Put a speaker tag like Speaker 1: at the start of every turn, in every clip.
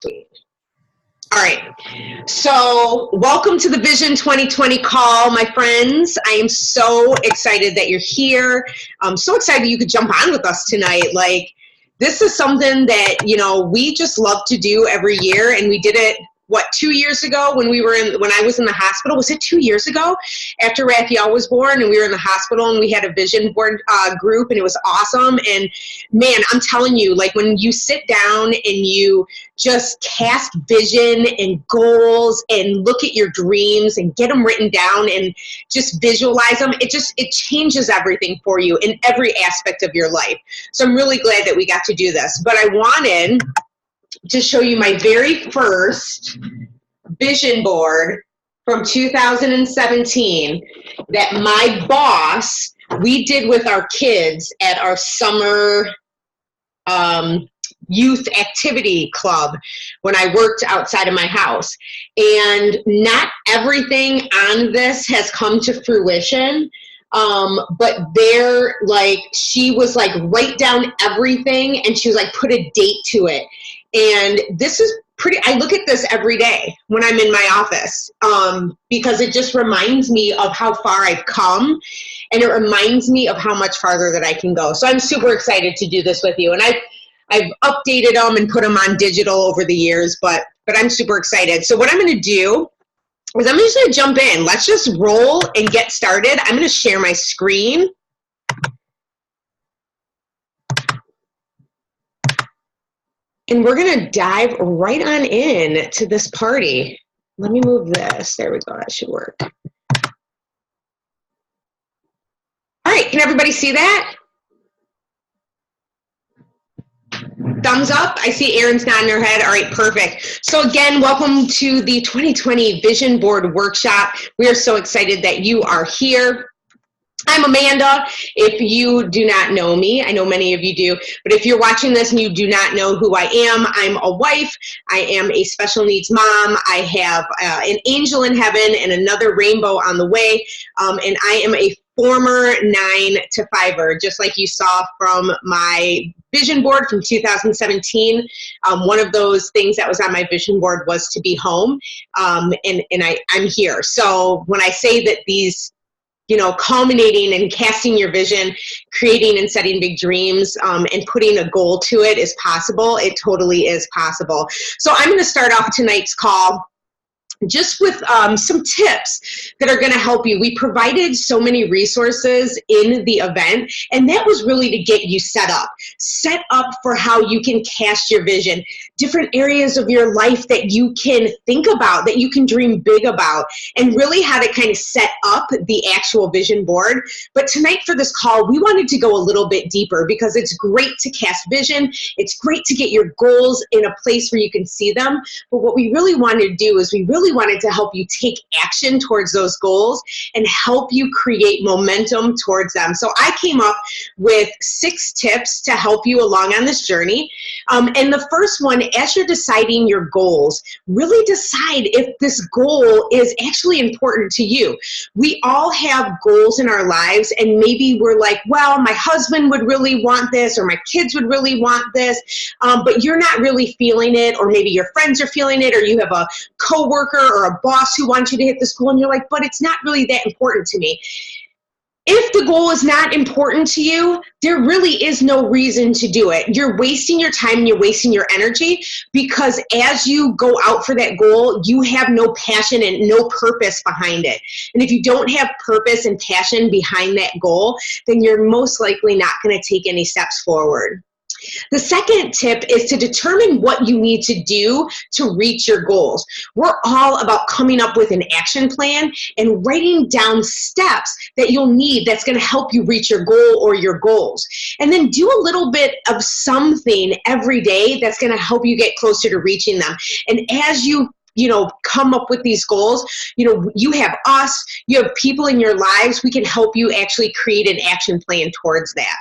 Speaker 1: All right. So, welcome to the Vision 2020 call, my friends. I am so excited that you're here. I'm so excited that you could jump on with us tonight. Like, this is something that, we just love to do every year, and we did it 2 years ago when I was in the hospital. Was it 2 years ago after Raphael was born, and we were in the hospital and we had a vision board group, and it was awesome. And man, I'm telling you, like, when you sit down and you just cast vision and goals and look at your dreams and get them written down and just visualize them, it changes everything for you in every aspect of your life. So I'm really glad that we got to do this. But I wanted to show you my very first vision board from 2017 that my boss, we did with our kids at our summer youth activity club when I worked outside of my house. And not everything on this has come to fruition. But she was like, write down everything, and she was like, put a date to it. And this is I look at this every day when I'm in my office, because it just reminds me of how far I've come, and it reminds me of how much farther that I can go. So I'm super excited to do this with you. And I've updated them and put them on digital over the years, but I'm super excited. So what I'm going to do is I'm just going to jump in. Let's just roll and get started. I'm going to share my screen. And we're going to dive right on in to this party. Let me move this. There we go. That should work. All right. Can everybody see that? Thumbs up. I see Erin's nodding her head. All right, perfect. So again, welcome to the 2020 Vision Board Workshop. We are so excited that you are here. I'm Amanda. If you do not know me, I know many of you do, but if you're watching this and you do not know who I am, I'm a wife. I am a special needs mom. I have an angel in heaven and another rainbow on the way, and I am a former 9-to-5er, just like you saw from my vision board from 2017. One of those things that was on my vision board was to be home, and I'm here. So when I say that these culminating and casting your vision, creating and setting big dreams, and putting a goal to it is possible. It totally is possible. So I'm going to start off tonight's call just with some tips that are going to help you. We provided so many resources in the event, and that was really to get you set up for how you can cast your vision, different areas of your life that you can think about, that you can dream big about, and really how to kind of set up the actual vision board. But tonight for this call, we wanted to go a little bit deeper, because it's great to cast vision. It's great to get your goals in a place where you can see them. But what we really wanted to do is we really wanted to help you take action towards those goals and help you create momentum towards them. So I came up with 6 tips to help you along on this journey. And the first one, as you're deciding your goals, really decide if this goal is actually important to you. We all have goals in our lives, and maybe we're like, well, my husband would really want this, or my kids would really want this, but you're not really feeling it, or maybe your friends are feeling it, or you have a coworker or a boss who wants you to hit this goal, and you're like, but it's not really that important to me. If the goal is not important to you, there really is no reason to do it. You're wasting your time and you're wasting your energy, because as you go out for that goal, you have no passion and no purpose behind it. And if you don't have purpose and passion behind that goal, then you're most likely not going to take any steps forward. The second tip is to determine what you need to do to reach your goals. We're all about coming up with an action plan and writing down steps that you'll need that's going to help you reach your goal or your goals. And then do a little bit of something every day that's going to help you get closer to reaching them. And as you come up with these goals, you have us, you have people in your lives, we can help you actually create an action plan towards that.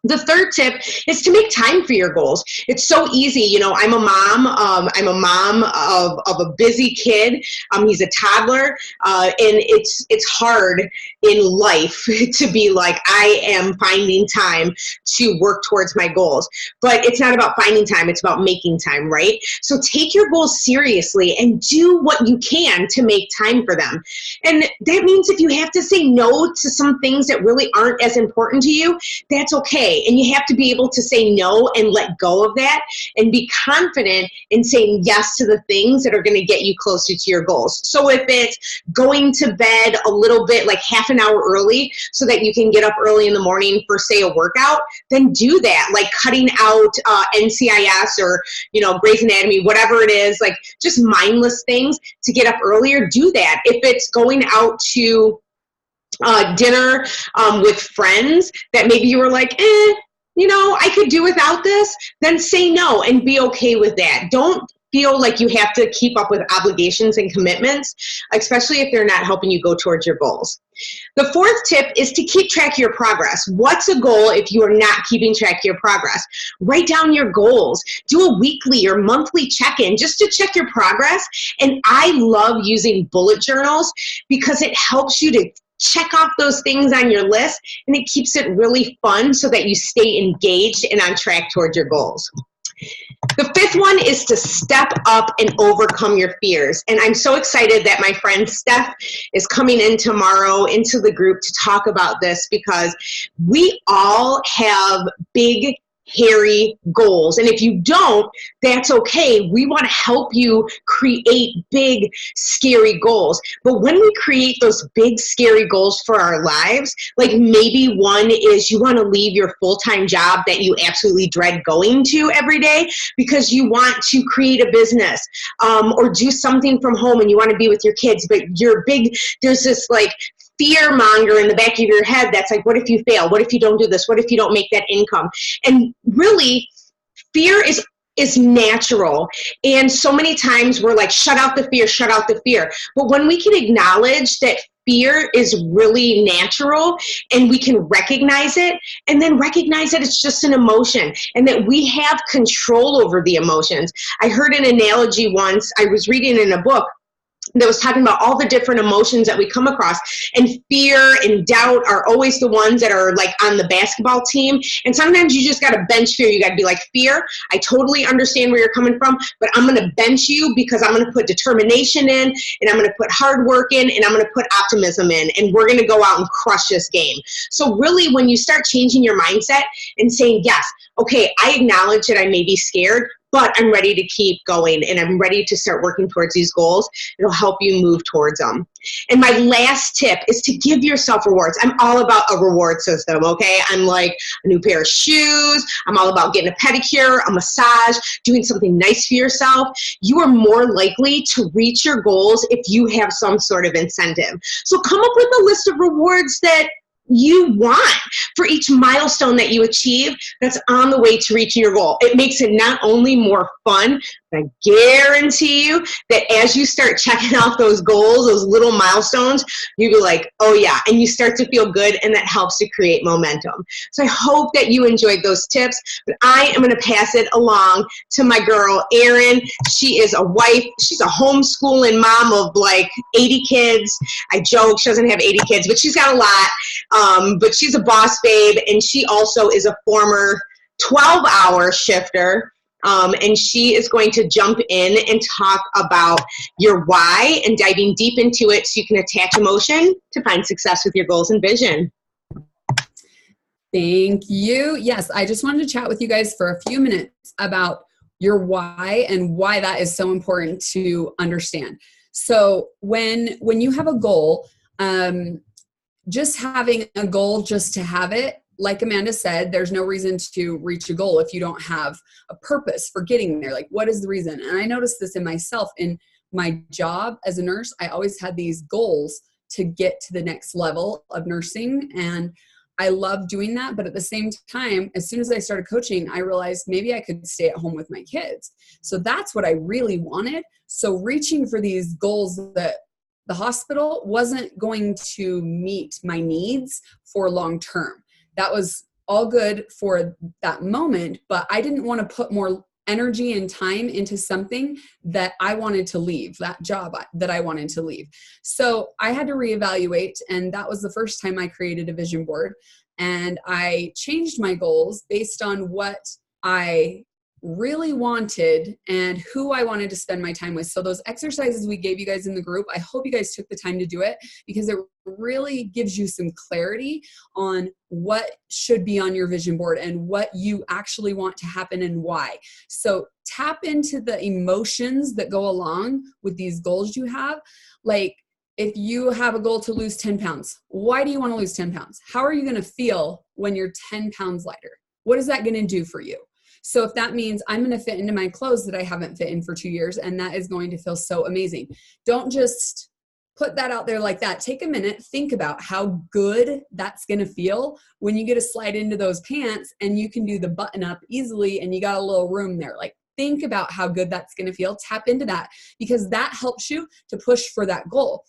Speaker 1: The third tip is to make time for your goals. It's so easy. You know, I'm a mom. I'm a mom of a busy kid. He's a toddler, and it's hard in life to be like, I am finding time to work towards my goals. But it's not about finding time. It's about making time, right? So take your goals seriously and do what you can to make time for them. And that means if you have to say no to some things that really aren't as important to you, that's okay. And you have to be able to say no and let go of that and be confident in saying yes to the things that are going to get you closer to your goals. So if it's going to bed a little bit, like half an hour early so that you can get up early in the morning for, say, a workout, then do that. Like cutting out NCIS or, you know, Grey's Anatomy, whatever it is, like just mindless things to get up earlier, do that. If it's going out to dinner with friends that maybe you were like, you know, I could do without this, then say no and be okay with that. Don't feel like you have to keep up with obligations and commitments, especially if they're not helping you go towards your goals. The fourth tip is to keep track of your progress. What's a goal if you are not keeping track of your progress? Write down your goals. Do a weekly or monthly check-in just to check your progress. And I love using bullet journals because it helps you to check off those things on your list, and it keeps it really fun so that you stay engaged and on track towards your goals. The fifth one is to step up and overcome your fears. And I'm so excited that my friend Steph is coming in tomorrow into the group to talk about this, because we all have big, hairy goals. And if you don't, that's okay. We want to help you create big, scary goals. But when we create those big, scary goals for our lives, like maybe one is you want to leave your full-time job that you absolutely dread going to every day because you want to create a business, or do something from home and you want to be with your kids, but there's this like fear monger in the back of your head that's like, what if you fail? What if you don't do this? What if you don't make that income? And really, fear is natural. And so many times we're like, shut out the fear, shut out the fear. But when we can acknowledge that fear is really natural and we can recognize it, and then recognize that it's just an emotion and that we have control over the emotions. I heard an analogy once, I was reading in a book that was talking about all the different emotions that we come across, and fear and doubt are always the ones that are like on the basketball team. And sometimes you just got to bench fear. You got to be like, fear, I totally understand where you're coming from, but I'm going to bench you because I'm going to put determination in, and I'm going to put hard work in, and I'm going to put optimism in, and we're going to go out and crush this game. So really, when you start changing your mindset and saying, yes, okay, I acknowledge that I may be scared, but I'm ready to keep going and I'm ready to start working towards these goals, it'll help you move towards them. And my last tip is to give yourself rewards. I'm all about a reward system, okay? I'm like a new pair of shoes. I'm all about getting a pedicure, a massage, doing something nice for yourself. You are more likely to reach your goals if you have some sort of incentive. So come up with a list of rewards that you want for each milestone that you achieve that's on the way to reaching your goal. It makes it not only more fun, but I guarantee you that as you start checking off those goals, those little milestones, you'll be like, oh yeah, and you start to feel good, and that helps to create momentum. So I hope that you enjoyed those tips, but I am going to pass it along to my girl, Erin. She is a wife. She's a homeschooling mom of like 80 kids. I joke, she doesn't have 80 kids, but she's got a lot. But she's a boss babe, and she also is a former 12-hour shifter. And she is going to jump in and talk about your why and diving deep into it so you can attach emotion to find success with your goals and vision.
Speaker 2: Thank you. Yes, I just wanted to chat with you guys for a few minutes about your why and why that is so important to understand. So when you have a goal, just having a goal just to have it, like Amanda said, there's no reason to reach a goal if you don't have a purpose for getting there. Like, what is the reason? And I noticed this in myself. In my job as a nurse, I always had these goals to get to the next level of nursing. And I love doing that. But at the same time, as soon as I started coaching, I realized maybe I could stay at home with my kids. So that's what I really wanted. So reaching for these goals that the hospital wasn't going to meet my needs for long term. That was all good for that moment, but I didn't want to put more energy and time into something that I wanted to leave, that job that I wanted to leave. So I had to reevaluate, and that was the first time I created a vision board. And I changed my goals based on what I really wanted and who I wanted to spend my time with. So those exercises we gave you guys in the group, I hope you guys took the time to do it, because it really gives you some clarity on what should be on your vision board and what you actually want to happen and why. So tap into the emotions that go along with these goals you have. Like, if you have a goal to lose 10 pounds, why do you want to lose 10 pounds? How are you going to feel when you're 10 pounds lighter? What is that going to do for you? So if that means I'm going to fit into my clothes that I haven't fit in for 2 years, and that is going to feel so amazing. Don't just put that out there like that. Take a minute, think about how good that's going to feel when you get to slide into those pants and you can do the button up easily and you got a little room there. Like, think about how good that's going to feel. Tap into that, because that helps you to push for that goal.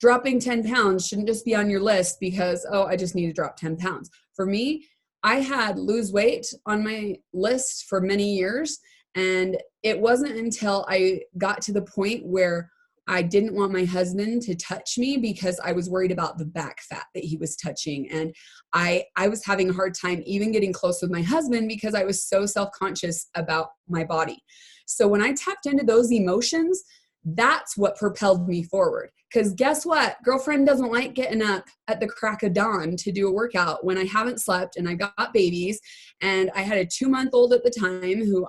Speaker 2: Dropping 10 pounds shouldn't just be on your list because, oh, I just need to drop 10 pounds. For me, I had lose weight on my list for many years. And it wasn't until I got to the point where I didn't want my husband to touch me because I was worried about the back fat that he was touching. And I was having a hard time even getting close with my husband because I was so self-conscious about my body. So when I tapped into those emotions, that's what propelled me forward. Because guess what? Girlfriend doesn't like getting up at the crack of dawn to do a workout when I haven't slept and I got babies. And I had a 2-month-old at the time who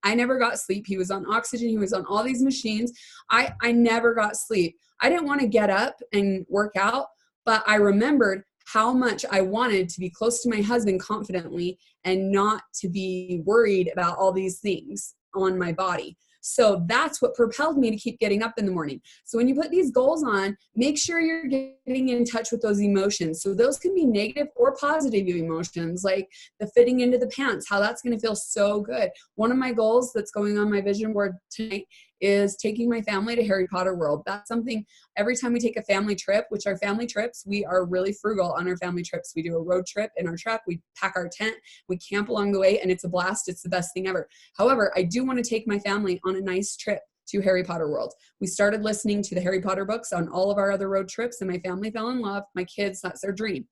Speaker 2: I never got sleep. He was on oxygen. He was on all these machines. I never got sleep. I didn't want to get up and work out, but I remembered how much I wanted to be close to my husband confidently and not to be worried about all these things on my body. So that's what propelled me to keep getting up in the morning. So when you put these goals on, make sure you're getting in touch with those emotions. So those can be negative or positive emotions, like the fitting into the pants, how that's going to feel so good. One of my goals that's going on my vision board tonight is taking my family to Harry Potter World. That's something every time we take a family trip, which our family trips, we are really frugal on our family trips. We do a road trip in our truck, we pack our tent, we camp along the way, and it's a blast. It's the best thing ever. However, I do want to take my family on a nice trip to Harry Potter World. We started listening to the Harry Potter books on all of our other road trips, and my family fell in love. My kids, that's their dream.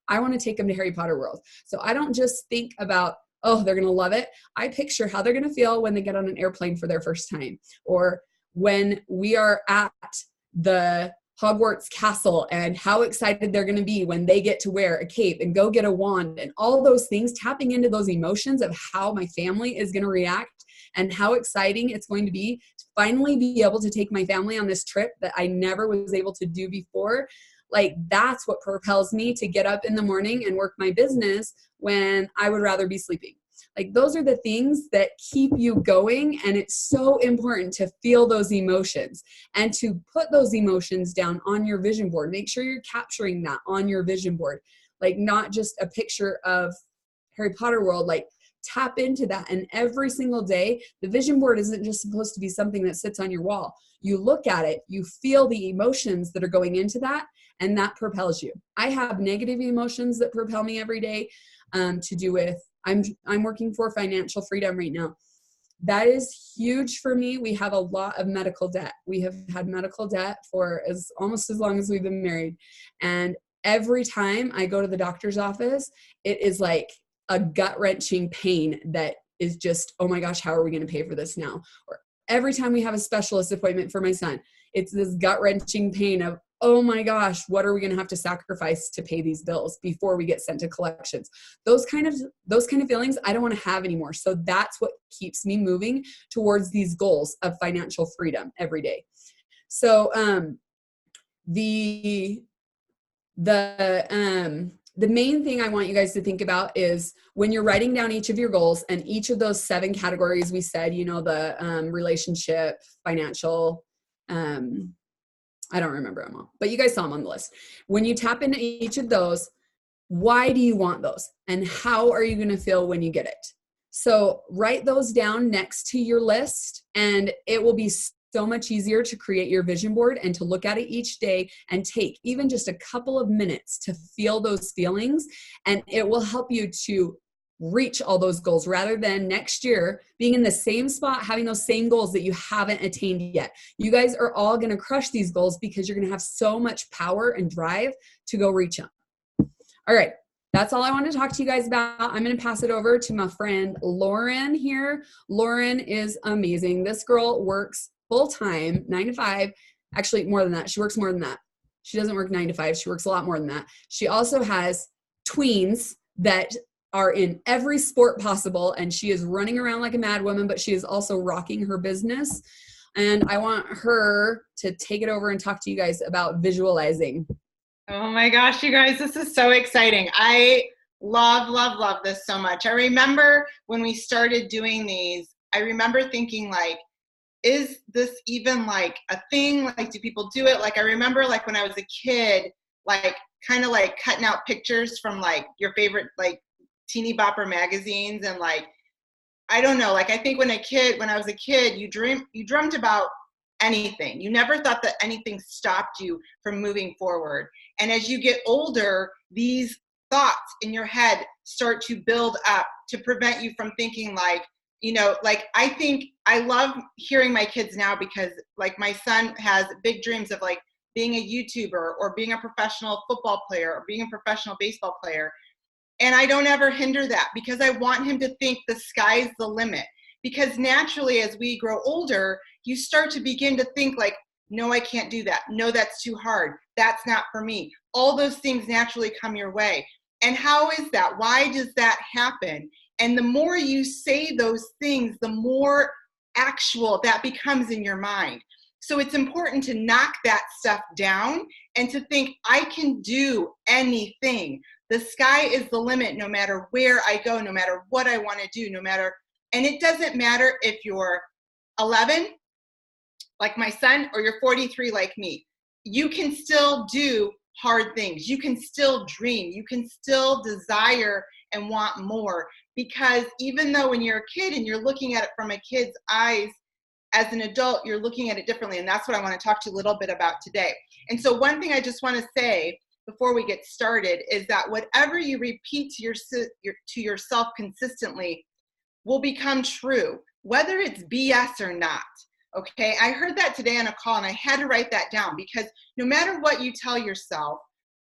Speaker 2: I want to take them to Harry Potter World. So I don't just think about, oh, they're going to love it. I picture how they're going to feel when they get on an airplane for their first time, or when we are at the Hogwarts castle and how excited they're going to be when they get to wear a cape and go get a wand and all those things, tapping into those emotions of how my family is going to react and how exciting it's going to be to finally be able to take my family on this trip that I never was able to do before. Like, that's what propels me to get up in the morning and work my business when I would rather be sleeping. Like, those are the things that keep you going. And it's so important to feel those emotions and to put those emotions down on your vision board. Make sure you're capturing that on your vision board, like not just a picture of Harry Potter World, like tap into that. And every single day, the vision board isn't just supposed to be something that sits on your wall. You look at it, you feel the emotions that are going into that, and that propels you. I have negative emotions that propel me every day, to do with, I'm working for financial freedom right now. That is huge for me. We have a lot of medical debt. We have had medical debt for almost as long as we've been married. And every time I go to the doctor's office, it is like a gut-wrenching pain that is just, oh my gosh, how are we going to pay for this now? Or every time we have a specialist appointment for my son, it's this gut-wrenching pain of, oh my gosh, what are we going to have to sacrifice to pay these bills before we get sent to collections? Those kind of feelings I don't want to have anymore. So that's what keeps me moving towards these goals of financial freedom every day. So the main thing I want you guys to think about is when you're writing down each of your goals and each of those 7 categories we said, the relationship, financial, I don't remember them all, but you guys saw them on the list. When you tap into each of those, why do you want those? And how are you going to feel when you get it? So write those down next to your list, and it will be so much easier to create your vision board and to look at it each day and take even just a couple of minutes to feel those feelings. And it will help you to reach all those goals rather than next year being in the same spot, having those same goals that you haven't attained yet. You guys are all going to crush these goals because you're going to have so much power and drive to go reach them. All right. That's all I want to talk to you guys about. I'm going to pass it over to my friend Lauren here. Lauren is amazing. This girl works full time, 9 to 5. Actually, more than that. She works more than that. She doesn't work 9 to 5. She works a lot more than that. She also has tweens that are in every sport possible, and she is running around like a mad woman, but she is also rocking her business. And I want her to take it over and talk to you guys about visualizing.
Speaker 3: Oh my gosh, you guys, this is so exciting. I love, love, love this so much. I remember when we started doing these, I remember thinking like, is this even like a thing? Like, do people do it? Like, I remember like when I was a kid, like kind of like cutting out pictures from like your favorite like teeny bopper magazines. And like, I don't know, like I think when I was a kid, you dreamt about anything. You never thought that anything stopped you from moving forward. And as you get older, these thoughts in your head start to build up to prevent you from thinking like, you know, like I think I love hearing my kids now because like my son has big dreams of like being a YouTuber or being a professional football player or being a professional baseball player. And I don't ever hinder that because I want him to think the sky's the limit. Because naturally, as we grow older, you start to begin to think like, no, I can't do that. No, that's too hard. That's not for me. All those things naturally come your way. And how is that? Why does that happen? And the more you say those things, the more actual that becomes in your mind. So it's important to knock that stuff down and to think, I can do anything. The sky is the limit no matter where I go, no matter what I want to do, and it doesn't matter if you're 11, like my son, or you're 43 like me. You can still do hard things. You can still dream. You can still desire and want more. Because even though when you're a kid and you're looking at it from a kid's eyes, as an adult, you're looking at it differently. And that's what I want to talk to you a little bit about today. And so one thing I just want to say before we get started is that whatever you repeat to yourself consistently will become true, whether it's BS or not. Okay, I heard that today on a call and I had to write that down because no matter what you tell yourself,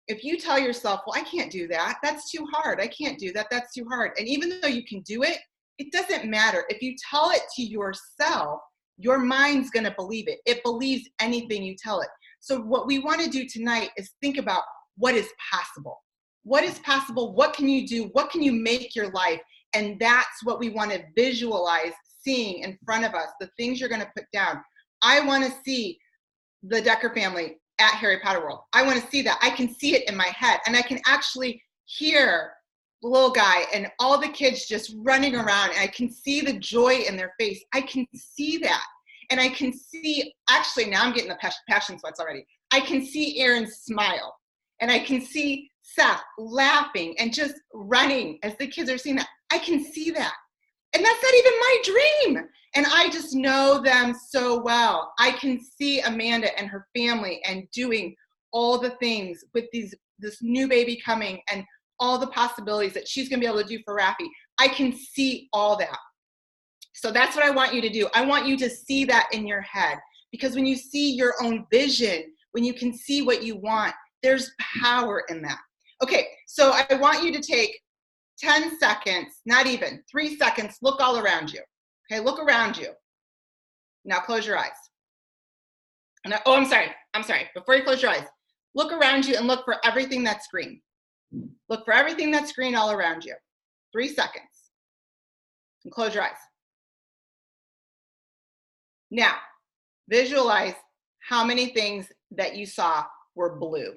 Speaker 3: if you tell yourself, well, I can't do that, that's too hard, I can't do that, that's too hard. And even though you can do it, it doesn't matter. If you tell it to yourself, your mind's gonna believe it. It believes anything you tell it. So what we wanna do tonight is think about what is possible. What is possible? What can you do? What can you make your life? And that's what we want to visualize seeing in front of us, the things you're going to put down. I want to see the Decker family at Harry Potter World. I want to see that. I can see it in my head, and I can actually hear the little guy and all the kids just running around, and I can see the joy in their face. I can see that. And I can see, actually now I'm getting the passion sweats already. I can see Aaron smile, and I can see Seth laughing and just running as the kids are seeing that. I can see that. And that's not even my dream. And I just know them so well. I can see Amanda and her family and doing all the things with this new baby coming and all the possibilities that she's going to be able to do for Rafi. I can see all that. So that's what I want you to do. I want you to see that in your head, because when you see your own vision, when you can see what you want, there's power in that. Okay, so I want you to take 10 seconds, not even 3 seconds, look all around you. Okay, look around you. Now close your eyes. I'm sorry. Before you close your eyes, look around you and look for everything that's green. Look for everything that's green all around you. 3 seconds. And close your eyes. Now, visualize how many things that you saw were blue.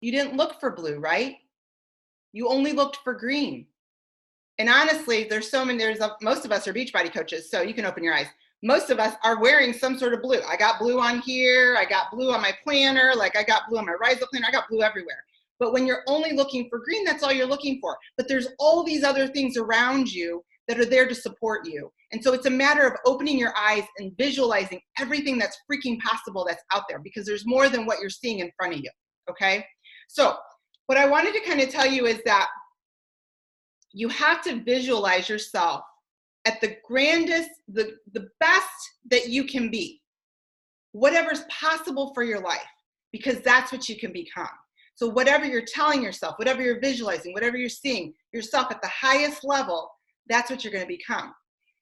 Speaker 3: You didn't look for blue, right? You only looked for green. And honestly, most of us are Beachbody coaches, so you can open your eyes. Most of us are wearing some sort of blue. I got blue on here. I got blue on my planner. Like I got blue on my Rise Up planner. I got blue everywhere. But when you're only looking for green, that's all you're looking for. But there's all these other things around you that are there to support you. And so it's a matter of opening your eyes and visualizing everything that's freaking possible that's out there, because there's more than what you're seeing in front of you, okay? So what I wanted to kind of tell you is that you have to visualize yourself at the grandest, the best that you can be, whatever's possible for your life, because that's what you can become. So whatever you're telling yourself, whatever you're visualizing, whatever you're seeing yourself at the highest level, that's what you're going to become.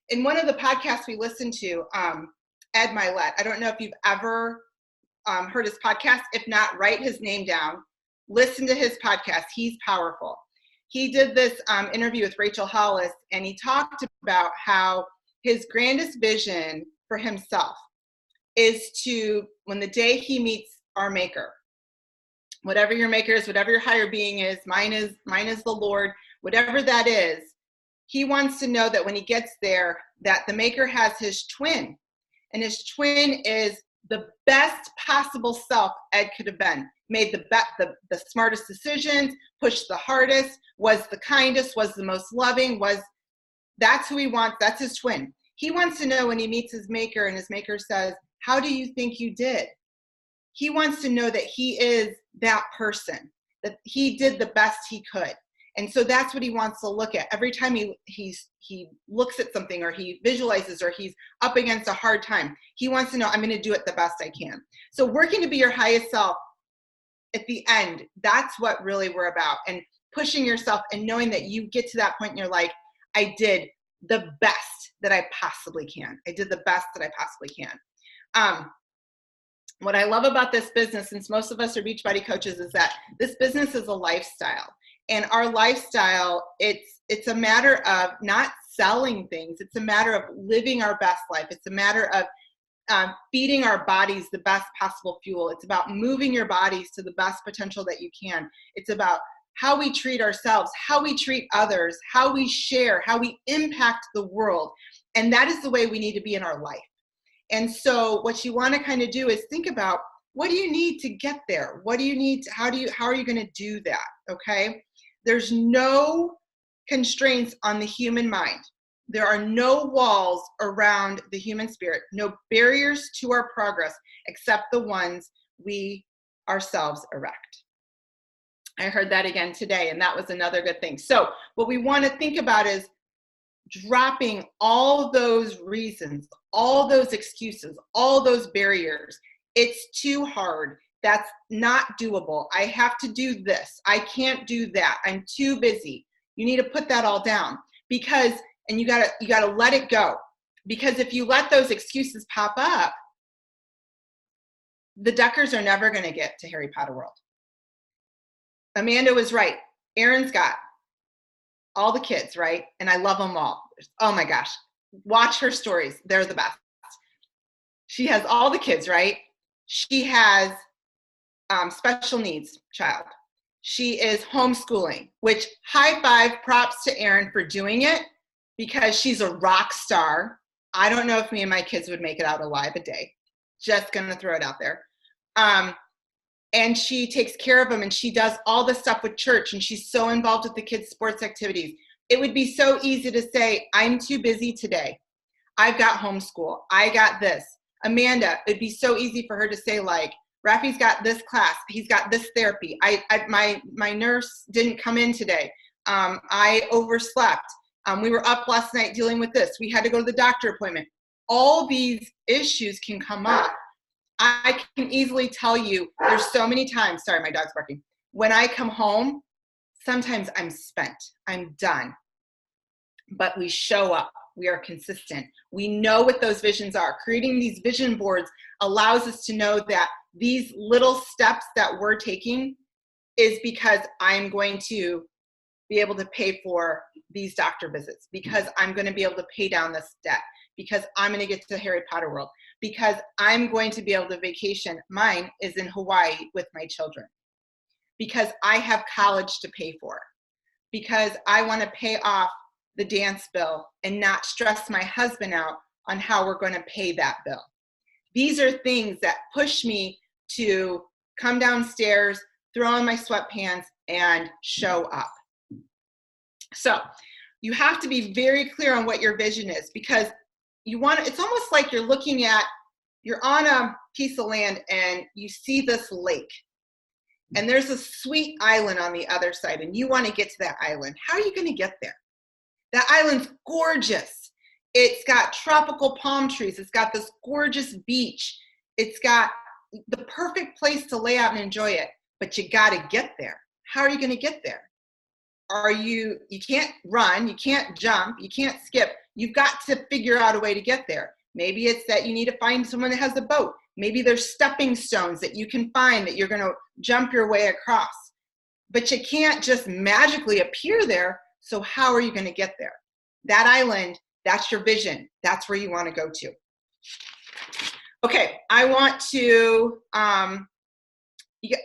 Speaker 3: In one of the podcasts we listened to, Ed Mylett, I don't know if you've ever heard his podcast. If not, write his name down. Listen to his podcast. He's powerful. He did this interview with Rachel Hollis, and he talked about how his grandest vision for himself is to, when the day he meets our maker, whatever your maker is, whatever your higher being is, mine is the Lord, whatever that is, he wants to know that when he gets there, that the maker has his twin, and his twin is the best possible self Ed could have been. Made the smartest decisions, pushed the hardest, was the kindest, was the most loving, that's who he wants, that's his twin. He wants to know when he meets his maker and his maker says, how do you think you did? He wants to know that he is that person, that he did the best he could. And so that's what he wants to look at. Every time he looks at something, or he visualizes, or he's up against a hard time, he wants to know, I'm going to do it the best I can. So working to be your highest self at the end, that's what really we're about. And pushing yourself and knowing that you get to that point and you're like, I did the best that I possibly can. I did the best that I possibly can. What I love about this business, since most of us are Beachbody coaches, is that this business is a lifestyle. And our lifestyle, it's a matter of not selling things. It's a matter of living our best life. It's a matter of feeding our bodies the best possible fuel. It's about moving your bodies to the best potential that you can. It's about how we treat ourselves, how we treat others, how we share, how we impact the world. And that is the way we need to be in our life. And so what you want to kind of do is think about, what do you need to get there? What do you need? How are you going to do that? Okay. There's no constraints on the human mind. There are no walls around the human spirit, no barriers to our progress except the ones we ourselves erect. I heard that again today, and that was another good thing. So what we want to think about is dropping all those reasons, all those excuses, all those barriers. It's too hard. That's not doable. I have to do this. I can't do that. I'm too busy. You need to put that all down, because, and you gotta let it go. Because if you let those excuses pop up, the Duckers are never going to get to Harry Potter World. Amanda was right. Erin's got all the kids, right? And I love them all. Oh my gosh. Watch her stories. They're the best. She has all the kids, right? She has special needs child. She is homeschooling, which high five, props to Erin for doing it, because she's a rock star. I don't know if me and my kids would make it out alive a day. Just gonna throw it out there. And she takes care of them, and she does all the stuff with church, and she's so involved with the kids' sports activities. It would be so easy to say, I'm too busy today. I've got homeschool. I got this. Amanda, it'd be so easy for her to say, like, Rafi's got this class. He's got this therapy. My nurse didn't come in today. I overslept. We were up last night dealing with this. We had to go to the doctor appointment. All these issues can come up. I can easily tell you, there's so many times, sorry, my dog's barking. When I come home, sometimes I'm spent, I'm done. But we show up, we are consistent. We know what those visions are. Creating these vision boards allows us to know that these little steps that we're taking is because I'm going to be able to pay for these doctor visits, because I'm going to be able to pay down this debt, because I'm going to get to Harry Potter World, because I'm going to be able to vacation. Mine is in Hawaii with my children, because I have college to pay for, because I want to pay off the dance bill and not stress my husband out on how we're going to pay that bill. These are things that push me to come downstairs, throw on my sweatpants, and show up. So You have to be very clear on what your vision is, because it's almost like you're on a piece of land and you see this lake and there's a sweet island on the other side and you want to get to that island. How are you going to get there? That island's gorgeous. It's got tropical palm trees. It's got this gorgeous beach. It's got the perfect place to lay out and enjoy it, but you got to get there. How are you going to get there? You can't run, you can't jump, you can't skip. You've got to figure out a way to get there. Maybe it's that you need to find someone that has a boat. Maybe there's stepping stones that you can find that you're going to jump your way across. But you can't just magically appear there. So how are you going to get there? That island, that's your vision. That's where you want to go to. Okay, I want to,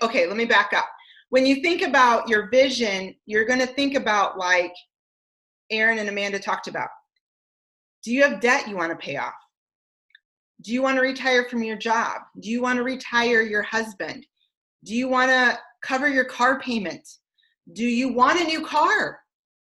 Speaker 3: okay, let me back up. When you think about your vision, you're going to think about, like Aaron and Amanda talked about. Do you have debt you want to pay off? Do you want to retire from your job? Do you want to retire your husband? Do you want to cover your car payment? Do you want a new car?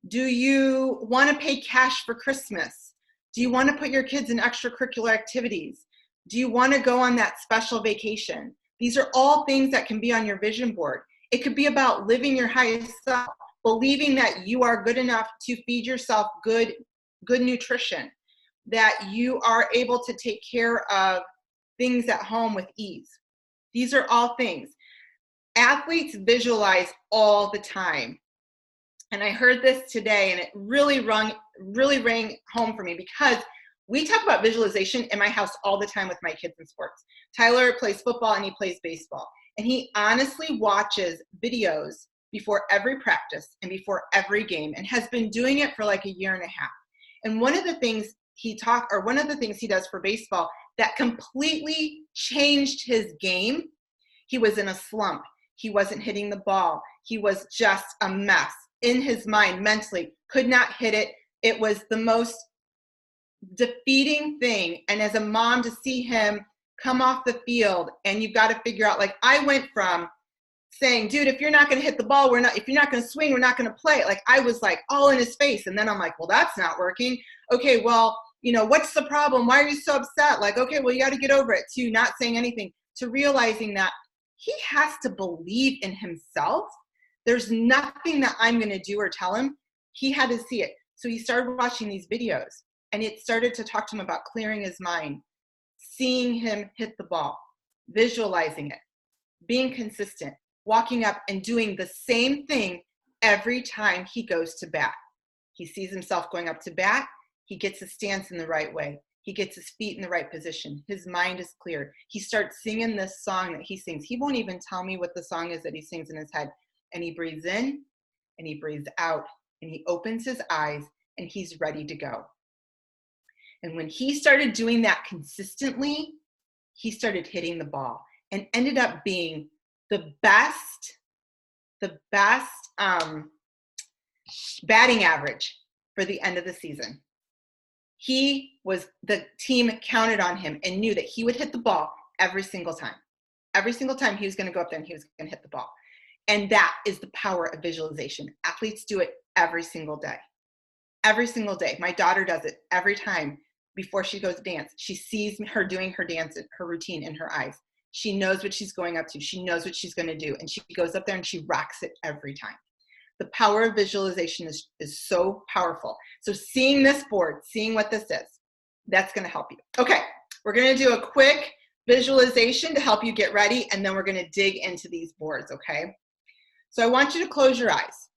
Speaker 3: Do you want to pay cash for Christmas? Do you want to put your kids in extracurricular activities? Do you want to go on that special vacation? These are all things that can be on your vision board. It could be about living your highest self, believing that you are good enough to feed yourself good nutrition, that you are able to take care of things at home with ease. These are all things. Athletes visualize all the time. And I heard this today, and it really rang home for me, because we talk about visualization in my house all the time with my kids in sports. Tyler plays football and he plays baseball. And he honestly watches videos before every practice and before every game, and has been doing it for like a year and a half. And one of the things he does for baseball that completely changed his game, he was in a slump. He wasn't hitting the ball. He was just a mess in his mind, mentally, could not hit it. It was the most defeating thing. And as a mom, to see him come off the field, and you've got to figure out, like, I went from saying, dude, if you're not going to hit the ball, if you're not going to swing, we're not going to play. Like, I was like all in his face. And then I'm like, well, that's not working. Okay, well, what's the problem? Why are you so upset? Like, okay, well, you got to get over it. To not saying anything, to realizing that he has to believe in himself. There's nothing that I'm going to do or tell him. He had to see it. So he started watching these videos, and it started to talk to him about clearing his mind, seeing him hit the ball, visualizing it, being consistent, walking up and doing the same thing every time he goes to bat. He sees himself going up to bat. He gets his stance in the right way. He gets his feet in the right position. His mind is clear. He starts singing this song that he sings. He won't even tell me what the song is that he sings in his head. And he breathes in and he breathes out, and he opens his eyes, and he's ready to go. And when he started doing that consistently, he started hitting the ball and ended up being the best batting average for the end of the season. The team counted on him and knew that he would hit the ball every single time. Every single time he was going to go up there and he was going to hit the ball. And that is the power of visualization. Athletes do it every single day. Every single day. My daughter does it every time before she goes to dance. She sees her doing her dance, her routine in her eyes. She knows what she's going up to. She knows what she's going to do. And she goes up there and she rocks it every time. The power of visualization is so powerful. So seeing this board, seeing what this is, that's going to help you. Okay, we're going to do a quick visualization to help you get ready, and then we're going to dig into these boards, okay? So I want you to close your eyes.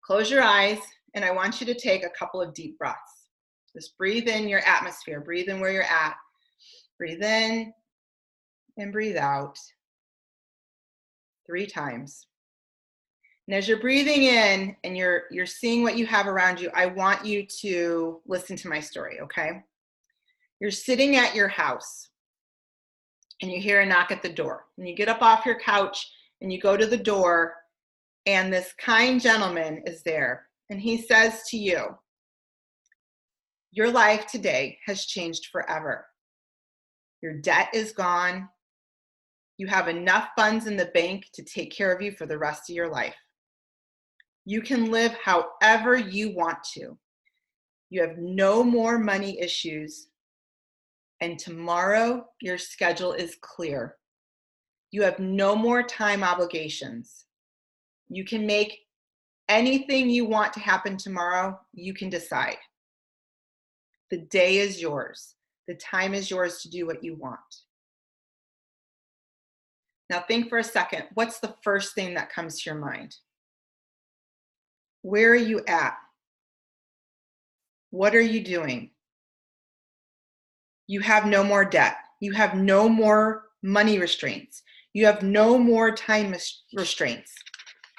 Speaker 3: Close your eyes, and I want you to take a couple of deep breaths. Just breathe in your atmosphere. Breathe in where you're at. Breathe in and breathe out 3 times. And as you're breathing in and you're seeing what you have around you, I want you to listen to my story, okay? You're sitting at your house and you hear a knock at the door. And you get up off your couch and you go to the door, and this kind gentleman is there. And he says to you, your life today has changed forever. Your debt is gone. You have enough funds in the bank to take care of you for the rest of your life. You can live however you want to. You have no more money issues. And tomorrow, your schedule is clear. You have no more time obligations. You can make anything you want to happen tomorrow, you can decide. The day is yours. The time is yours to do what you want. Now think for a second, what's the first thing that comes to your mind? Where are you at? What are you doing? You have no more debt. You have no more money restraints. You have no more time restraints.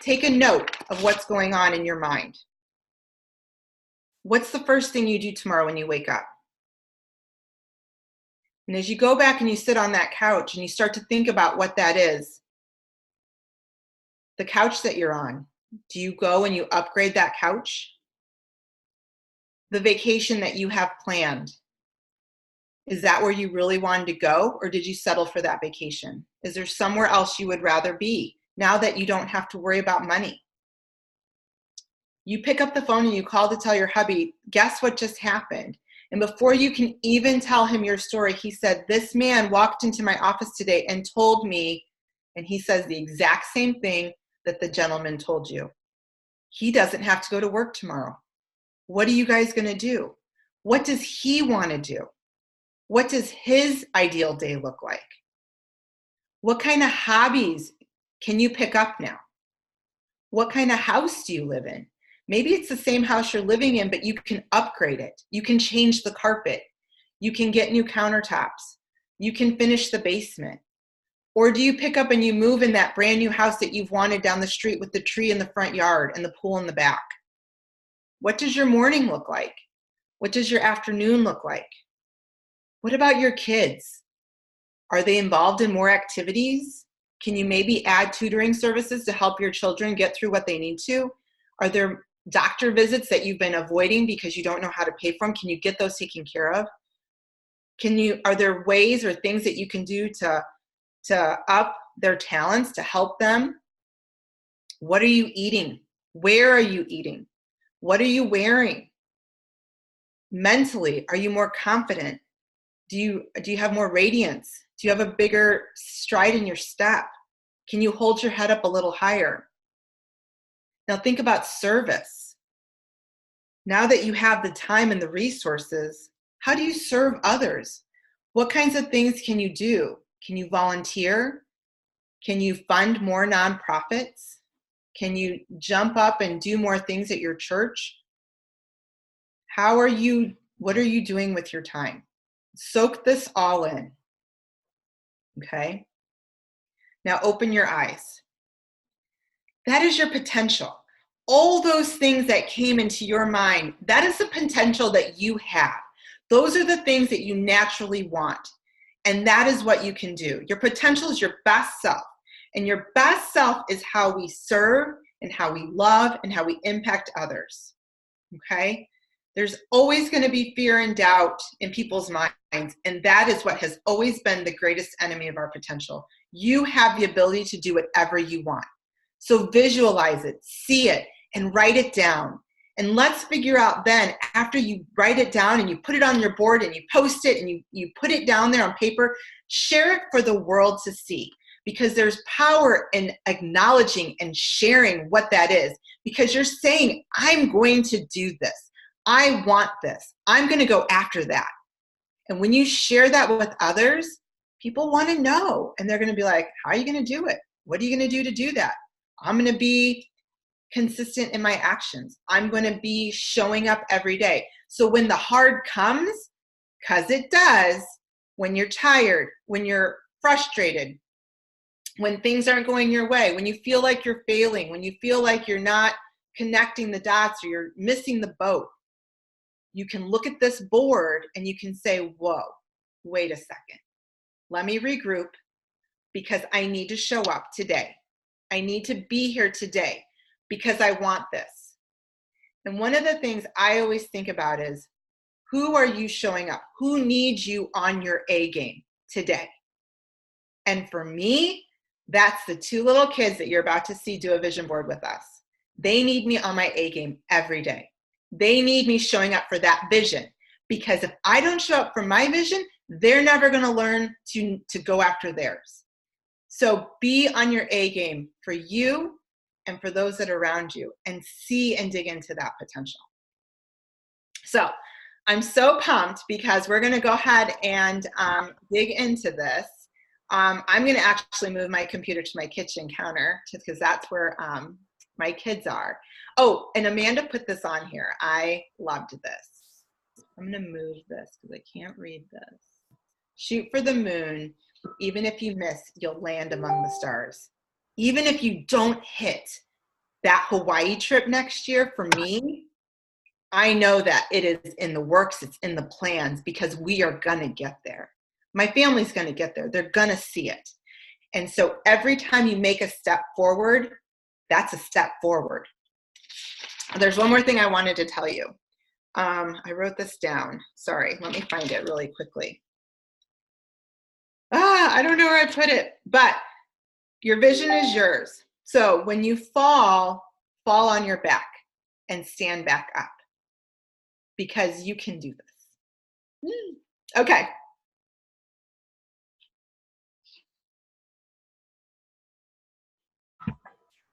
Speaker 3: Take a note of what's going on in your mind. What's the first thing you do tomorrow when you wake up? And as you go back and you sit on that couch and you start to think about what that is, the couch that you're on, do you go and you upgrade that couch? The vacation that you have planned, is that where you really wanted to go, or did you settle for that vacation? Is there somewhere else you would rather be now that you don't have to worry about money? You pick up the phone and you call to tell your hubby, guess what just happened? And before you can even tell him your story, he said, this man walked into my office today and told me, and he says the exact same thing that the gentleman told you. He doesn't have to go to work tomorrow. What are you guys going to do? What does he want to do? What does his ideal day look like? What kind of hobbies can you pick up now? What kind of house do you live in? Maybe it's the same house you're living in, but you can upgrade it. You can change the carpet. You can get new countertops. You can finish the basement. Or do you pick up and you move in that brand new house that you've wanted down the street with the tree in the front yard and the pool in the back? What does your morning look like? What does your afternoon look like? What about your kids? Are they involved in more activities? Can you maybe add tutoring services to help your children get through what they need to? Are there doctor visits that you've been avoiding because you don't know how to pay for them? Can you get those taken care of? Are there ways or things that you can do to up their talents, to help them? What are you eating? Where are you eating? What are you wearing? Mentally, are you more confident? Do you have more radiance? Do you have a bigger stride in your step? Can you hold your head up a little higher? Now think about service. Now that you have the time and the resources, how do you serve others? What kinds of things can you do? Can you volunteer? Can you fund more nonprofits? Can you jump up and do more things at your church? What are you doing with your time? Soak this all in. Okay? Now open your eyes. That is your potential. All those things that came into your mind, that is the potential that you have. Those are the things that you naturally want. And that is what you can do. Your potential is your best self. And your best self is how we serve and how we love and how we impact others. Okay? There's always going to be fear and doubt in people's minds. And that is what has always been the greatest enemy of our potential. You have the ability to do whatever you want. So visualize it, see it, and write it down. And let's figure out then, after you write it down and you put it on your board and you post it and you put it down there on paper, share it for the world to see. Because there's power in acknowledging and sharing what that is. Because you're saying, I'm going to do this. I want this. I'm going to go after that. And when you share that with others, people want to know. And they're going to be like, how are you going to do it? What are you going to do that? I'm going to be consistent in my actions. I'm going to be showing up every day. So when the hard comes, because it does, when you're tired, when you're frustrated, when things aren't going your way, when you feel like you're failing, when you feel like you're not connecting the dots or you're missing the boat, you can look at this board and you can say, whoa, wait a second. Let me regroup because I need to show up today. I need to be here today because I want this. And one of the things I always think about is, who are you showing up? Who needs you on your A game today? And for me, that's the two little kids that you're about to see do a vision board with us. They need me on my A game every day. They need me showing up for that vision, because if I don't show up for my vision, they're never going to learn to go after theirs. So be on your A game for you and for those that are around you, and see and dig into that potential. So I'm so pumped because we're going to go ahead and dig into this. I'm going to actually move my computer to my kitchen counter because that's where my kids are. Oh, and Amanda put this on here. I loved this. I'm going to move this because I can't read this. Shoot for the moon. Even if you miss, you'll land among the stars. Even if you don't hit that Hawaii trip next year, for me, I know that it is in the works, it's in the plans, because we are going to get there. My family's going to get there. They're going to see it. And so every time you make a step forward, that's a step forward. There's one more thing I wanted to tell you. I wrote this down. Sorry, let me find it really quickly. I don't know where I put it, but your vision is yours. So when you fall on your back and stand back up, because you can do this. Okay.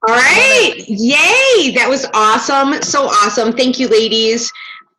Speaker 1: All right. Yay. That was awesome. So awesome. Thank you, ladies,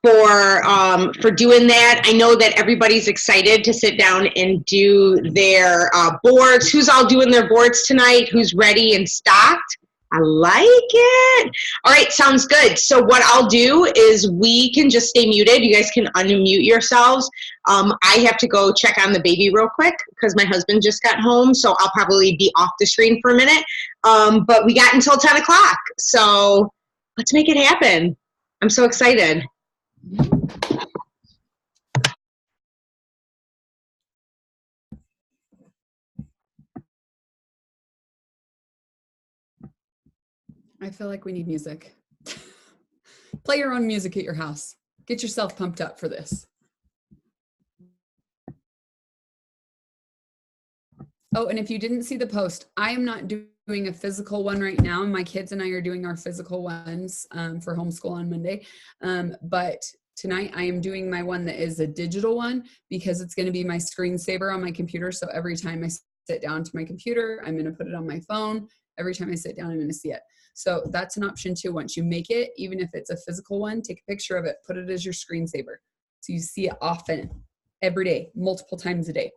Speaker 1: for doing that. I know that everybody's excited to sit down and do their boards. Who's all doing their boards tonight? Who's ready and stocked? I like it. All right, sounds good. So what I'll do is we can just stay muted. You guys can unmute yourselves. I have to go check on the baby real quick because my husband just got home, so I'll probably be off the screen for a minute. But we got until 10 o'clock, so let's make it happen. I'm so excited.
Speaker 2: I feel like we need music. Play your own music at your house. Get yourself pumped up for this. Oh, and if you didn't see the post, I am not doing a physical one right now. My kids and I are doing our physical ones for homeschool on Monday. But tonight I am doing my one that is a digital one because it's going to be my screensaver on my computer. So every time I sit down to my computer, I'm going to put it on my phone. Every time I sit down, I'm going to see it. So that's an option too. Once you make it, even if it's a physical one, take a picture of it, put it as your screensaver. So you see it often, every day, multiple times a day.